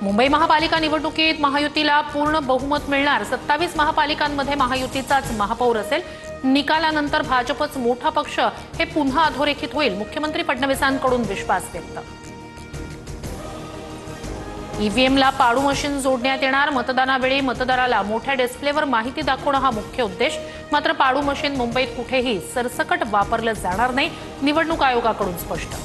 मुंबई महापालिका निवडणुकीत महायुतीला पूर्ण बहुमत मिळणार। 27 महापालिकांमध्ये महायुतीचाच महापौर असेल। निकालानंतर भाजपच मोठा पक्ष हे पुन्हा अधोरेखित होईल। मुख्यमंत्री फडणवीसांकडून विश्वास व्यक्त। ईव्हीएमला पाडू मशीन जोडण्यात येणार। मतदानावेळी मतदाराला मोठ्या डिस्प्लेवर माहिती दाखवणं हा मुख्य उद्देश। मात्र पाडू मशीन मुंबईत कुठेही सरसकट वापरलं जाणार नाही, निवडणूक आयोगाकडून स्पष्ट।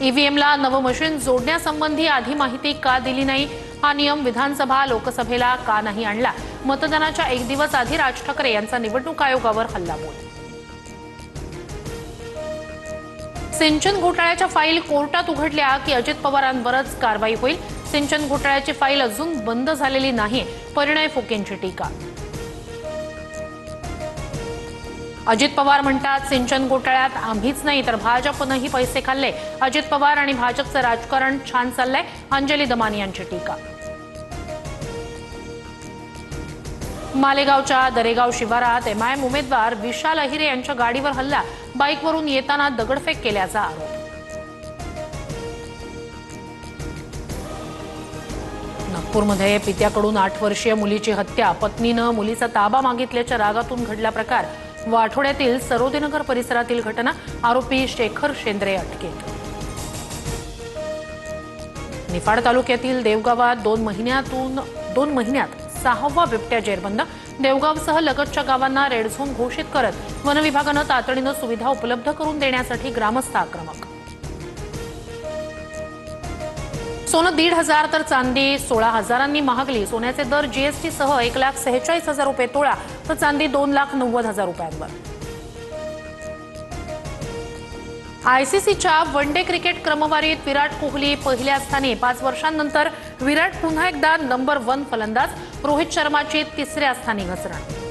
ईव्हीएमला नवं मशीन जोडण्यासंबंधी आधी माहिती का दिली नाही? हा नियम विधानसभा लोकसभेला का नाही आणला? मतदानाच्या एक दिवस आधी राज ठाकरे यांचा निवडणूक आयोगावर हल्लाबोल। सिंचन घोटाळ्याच्या फाईल कोर्टात उघडल्या की अजित पवारांवरच कारवाई होईल। सिंचन घोटाळ्याची फाईल अजून बंद झालेली नाही, परिणय फुकेंची टीका। अजित पवार म्हणतात, सिंचन घोटाळ्यात आम्हीच नाही तर भाजपनेही पैसे खाल्ले। अजित पवार आणि भाजपचं राजकारण छान चाललंय, अंजली दमानी यांची टीका। मालेगावच्या दरेगाव शिवारात एमआयएम उमेदवार विशाल अहिरे यांच्या गाडीवर हल्ला। बाईकवरून येताना दगडफेक केल्याचा आरोप। नागपूरमध्ये पित्याकडून 8 वर्षीय मुलीची हत्या। पत्नीनं मुलीचा ताबा मागितल्याच्या रागातून घडला प्रकार। वाठोड्यातील सरोदेनगर परिसरातील घटना। आरोपी शेखर शेंद्रे अटकेत। निफाड तालुक्यातील देवगावात 2 महिन्यात 6वा बिबट्या जेरबंद। देवगावसह लगतच्या गावांना रेड झोन घोषित करत वन विभागानं तातडीनं सुविधा उपलब्ध करून देण्यासाठी ग्रामस्थ आक्रमक। सोनं 1,500 तर चांदी 16,000 महागली। सोन्याचे दर जीएसटी सह 1,46,000 रुपये तोळा, तर चांदी 2,90,000 रुपयांवर। आयसीसीच्या वनडे क्रिकेट क्रमवारीत विराट कोहली पहिल्या स्थानी। 5 वर्षांनंतर विराट पुन्हा एकदा नंबर 1 फलंदाज। रोहित शर्माची 3ऱ्या स्थानी घसरण।